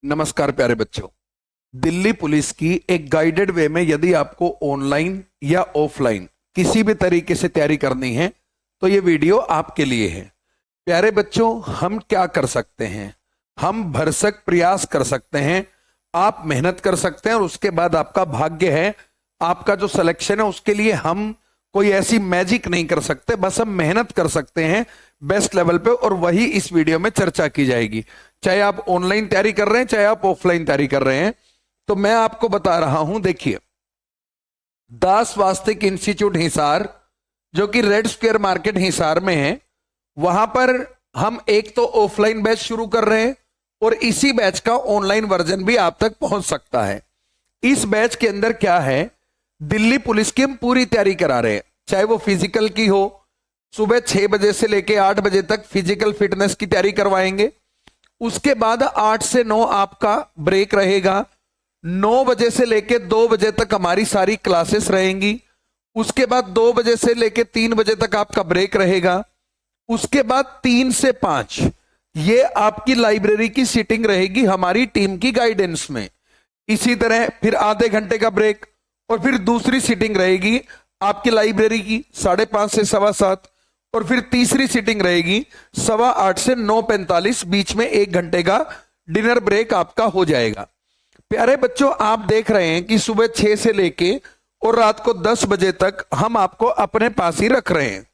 नमस्कार प्यारे बच्चों। दिल्ली पुलिस की एक गाइडेड वे में यदि आपको ऑनलाइन या ऑफलाइन किसी भी तरीके से तैयारी करनी है तो ये वीडियो आपके लिए है। प्यारे बच्चों, हम क्या कर सकते हैं? हम भरसक प्रयास कर सकते हैं, आप मेहनत कर सकते हैं और उसके बाद आपका भाग्य है, आपका जो सिलेक्शन है उसके लिए हम कोई ऐसी मैजिक नहीं कर सकते, बस हम मेहनत कर सकते हैं बेस्ट लेवल पे, और वही इस वीडियो में चर्चा की जाएगी। चाहे आप ऑनलाइन तैयारी कर रहे हैं, चाहे आप ऑफलाइन तैयारी कर रहे हैं, तो मैं आपको बता रहा हूं। देखिए, दास वास्तिक इंस्टीट्यूट हिसार, जो कि रेड स्क्वायर मार्केट हिसार में है, वहां पर हम एक तो ऑफलाइन बैच शुरू कर रहे हैं और इसी बैच का ऑनलाइन वर्जन भी आप तक पहुंच सकता है। इस बैच के अंदर क्या है, दिल्ली पुलिस की हम पूरी तैयारी करा रहे हैं, चाहे वो फिजिकल की हो। सुबह 6 बजे से लेके 8 बजे तक फिजिकल फिटनेस की तैयारी करवाएंगे। उसके बाद 8 से 9 आपका ब्रेक रहेगा। 9 बजे से लेके 2 बजे तक हमारी सारी क्लासेस रहेंगी। उसके बाद 2 बजे से लेके 3 बजे तक आपका ब्रेक रहेगा। उसके बाद 3 से 5 ये आपकी लाइब्रेरी की सीटिंग रहेगी हमारी टीम की गाइडेंस में। इसी तरह फिर आधे घंटे का ब्रेक और फिर दूसरी सीटिंग रहेगी आपकी लाइब्रेरी की 5:30 से 7:15, और फिर तीसरी सीटिंग रहेगी 8:15 से 9:45। बीच में 1 घंटे का डिनर ब्रेक आपका हो जाएगा। प्यारे बच्चों, आप देख रहे हैं कि सुबह 6 से लेके और रात को 10 बजे तक हम आपको अपने पास ही रख रहे हैं।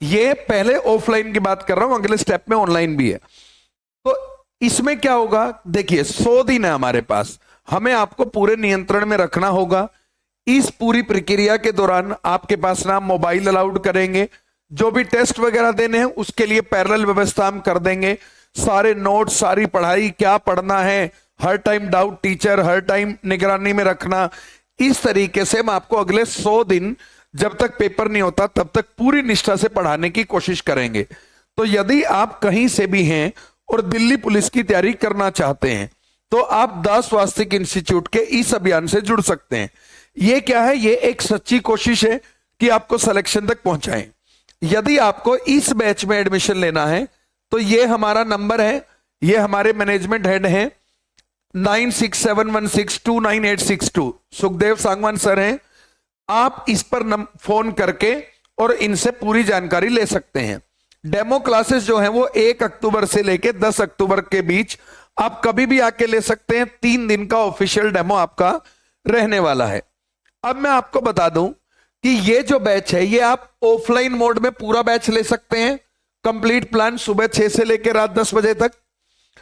ये पहले ऑफलाइन की बात कर रहा हूं, अगले स्टेप में ऑनलाइन भी है। तो इसमें क्या होगा, देखिए 100 दिन है हमारे पास, हमें आपको पूरे नियंत्रण में रखना होगा। इस पूरी प्रक्रिया के दौरान आपके पास ना मोबाइल अलाउड करेंगे, जो भी टेस्ट वगैरह देने हैं उसके लिए पैरेलल व्यवस्था हम कर देंगे। सारे नोट, सारी पढ़ाई, क्या पढ़ना है, हर टाइम डाउट टीचर, हर टाइम निगरानी में रखना, इस तरीके से हम आपको अगले 100 दिन जब तक पेपर नहीं होता तब तक पूरी निष्ठा से पढ़ाने की कोशिश करेंगे। तो यदि आप कहीं से भी हैं और दिल्ली पुलिस की तैयारी करना चाहते हैं तो आप दास वास्तिक इंस्टीट्यूट के इस अभियान से जुड़ सकते हैं। ये क्या है, ये एक सच्ची कोशिश है कि आपको सिलेक्शन तक पहुंचाएं। यदि आपको इस बैच में एडमिशन लेना है तो ये हमारा नंबर है, ये हमारे मैनेजमेंट हेड हैं, 9671629862 सुखदेव सांगवान सर हैं। आप इस पर फोन करके और इनसे पूरी जानकारी ले सकते हैं। डेमो क्लासेस जो हैं वो 1 अक्टूबर से लेके 10 अक्टूबर के बीच आप कभी भी आके ले सकते हैं। 3 दिन का ऑफिशियल डेमो आपका रहने वाला है। अब मैं आपको बता दूं कि ये जो बैच है ये आप ऑफलाइन मोड में पूरा बैच ले सकते हैं, कंप्लीट प्लान सुबह 6 से लेकर रात 10 बजे तक।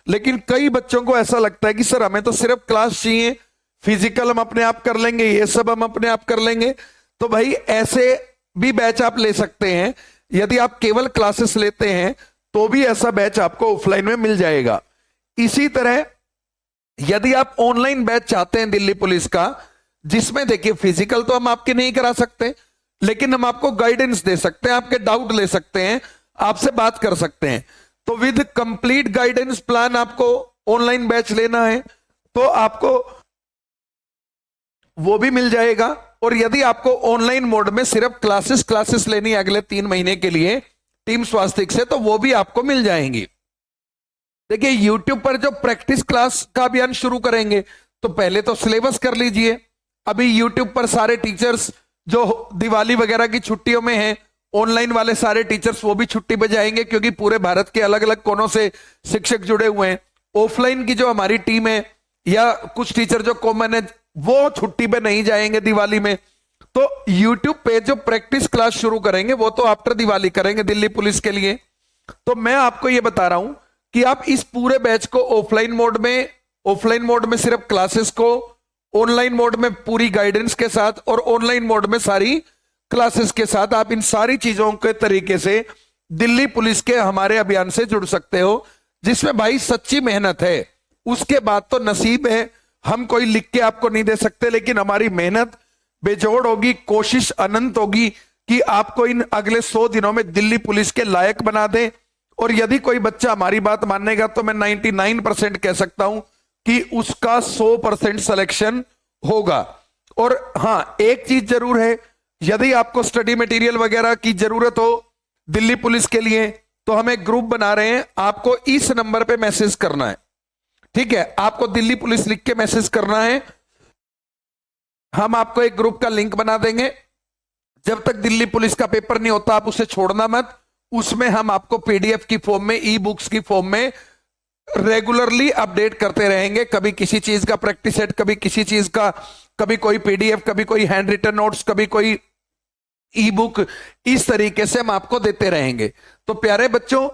लेकिन कई बच्चों को ऐसा लगता है कि सर हमें तो सिर्फ क्लास चाहिए, फिजिकल हम अपने आप कर लेंगे, ये सब हम अपने आप कर लेंगे। तो भाई ऐसे भी बैच आप ले सकते हैं। यदि आप केवल क्लासेस लेते हैं तो भी ऐसा बैच आपको ऑफलाइन में मिल जाएगा। इसी तरह यदि आप ऑनलाइन बैच चाहते हैं दिल्ली पुलिस का, जिसमें देखिए फिजिकल तो हम आपके नहीं करा सकते, लेकिन हम आपको गाइडेंस दे सकते हैं, आपके डाउट ले सकते हैं, आपसे बात कर सकते हैं। तो विद कंप्लीट गाइडेंस प्लान आपको ऑनलाइन बैच लेना है तो आपको वो भी मिल जाएगा। और यदि आपको ऑनलाइन मोड में सिर्फ क्लासेस लेनी है अगले 3 महीने के लिए टीम स्वास्तिक से, तो वो भी आपको मिल जाएंगी। देखिए, यूट्यूब पर जो प्रैक्टिस क्लास का अभियान शुरू करेंगे तो पहले तो सिलेबस कर लीजिए। अभी यूट्यूब पर सारे टीचर्स जो दिवाली वगैरह की छुट्टियों में हैं, ऑनलाइन वाले सारे टीचर्स वो भी छुट्टी पे जाएंगे, क्योंकि पूरे भारत के अलग अलग कोनों से शिक्षक जुड़े हुए हैं। ऑफलाइन की जो हमारी टीम है या कुछ टीचर जो कॉमन है वो छुट्टी पे नहीं जाएंगे दिवाली में। तो यूट्यूब पे जो प्रैक्टिस क्लास शुरू करेंगे वो तो आफ्टर दिवाली करेंगे दिल्ली पुलिस के लिए। तो मैं आपको ये बता रहा हूं कि आप इस पूरे बैच को ऑफलाइन मोड में सिर्फ क्लासेस को, ऑनलाइन मोड में पूरी गाइडेंस के साथ और ऑनलाइन मोड में सारी क्लासेस के साथ आप इन सारी चीजों के तरीके से दिल्ली पुलिस के हमारे अभियान से जुड़ सकते हो, जिसमें भाई सच्ची मेहनत है। उसके बाद तो नसीब है, हम कोई लिख के आपको नहीं दे सकते, लेकिन हमारी मेहनत बेजोड़ होगी, कोशिश अनंत होगी कि आपको इन अगले 100 दिनों में दिल्ली पुलिस के लायक बना दें। और यदि कोई बच्चा हमारी बात मानेगा तो मैं 99% कह सकता हूं कि उसका 100% सिलेक्शन होगा। और हाँ, एक चीज जरूर है, यदि आपको स्टडी मटेरियल वगैरह की जरूरत हो दिल्ली पुलिस के लिए तो हम एक ग्रुप बना रहे हैं, आपको इस नंबर पे मैसेज करना है। ठीक है, आपको दिल्ली पुलिस लिख के मैसेज करना है। हम आपको एक ग्रुप का लिंक बना देंगे। जब तक दिल्ली पुलिस का पेपर नहीं होता आप उसे छोड़ना मत। उसमें हम आपको पीडीएफ की फॉर्म में, ई बुक्स की फॉर्म में रेगुलरली अपडेट करते रहेंगे। कभी किसी चीज का प्रैक्टिस सेट, कभी किसी चीज का, कभी कोई पीडीएफ, कभी कोई हैंड रिटन नोट्स, कभी कोई ई बुक, इस तरीके से हम आपको देते रहेंगे। तो प्यारे बच्चों,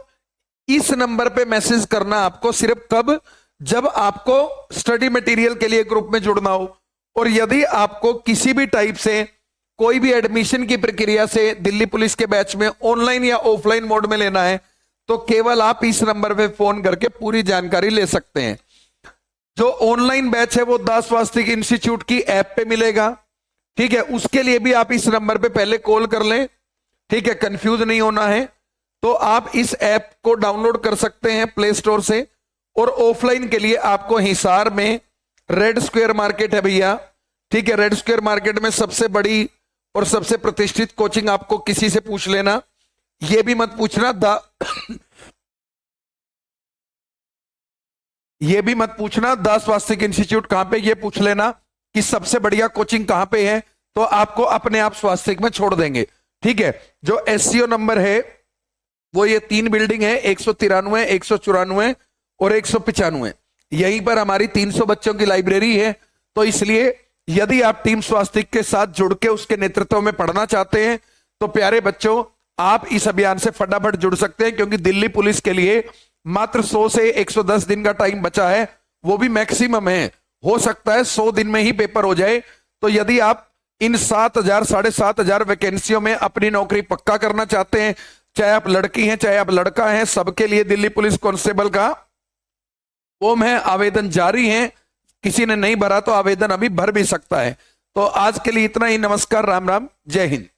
इस नंबर पे मैसेज करना आपको सिर्फ कब, जब आपको स्टडी मटेरियल के लिए ग्रुप में जुड़ना हो, और यदि आपको किसी भी टाइप से कोई भी एडमिशन की प्रक्रिया से दिल्ली पुलिस के बैच में ऑनलाइन या ऑफलाइन मोड में लेना है तो केवल आप इस नंबर पे फोन करके पूरी जानकारी ले सकते हैं। जो ऑनलाइन बैच है वो दास स्वास्तिक इंस्टीट्यूट की ऐप पे मिलेगा। ठीक है, उसके लिए भी आप इस नंबर पे पहले कॉल कर लें। ठीक है, कंफ्यूज नहीं होना है। तो आप इस ऐप को डाउनलोड कर सकते हैं प्ले स्टोर से। और ऑफलाइन के लिए आपको हिसार में रेड स्क्वायर मार्केट है भैया। ठीक है, रेड स्क्वायर मार्केट में सबसे बड़ी और सबसे प्रतिष्ठित कोचिंग, आपको किसी से पूछ लेना। यह भी मत पूछना ये भी मत पूछना दास स्वास्तिक इंस्टीट्यूट कहां पे, ये पूछ लेना कि सबसे बढ़िया कोचिंग कहां पे है, तो आपको अपने आप स्वास्तिक में छोड़ देंगे। ठीक है, जो एससीओ नंबर है वो ये 3 बिल्डिंग है, 193, 194 और 195। यहीं पर हमारी 300 बच्चों की लाइब्रेरी है। तो इसलिए यदि आप टीम स्वास्तिक के साथ जुड़ के उसके नेतृत्व में पढ़ना चाहते हैं तो प्यारे बच्चों आप इस अभियान से फटाफट जुड़ सकते हैं, क्योंकि दिल्ली पुलिस के लिए मात्र 100 से 110 दिन का टाइम बचा है, वो भी मैक्सिमम है। हो सकता है 100 दिन में ही पेपर हो जाए। तो यदि आप इन 7,000 7,500 वैकेंसियों में अपनी नौकरी पक्का करना चाहते हैं, चाहे आप लड़की हैं चाहे आप लड़का हैं, सबके लिए दिल्ली पुलिस कांस्टेबल का फॉर्म है, आवेदन जारी है। किसी ने नहीं भरा तो आवेदन अभी भर भी सकता है। तो आज के लिए इतना ही। नमस्कार, राम राम, जय हिंद।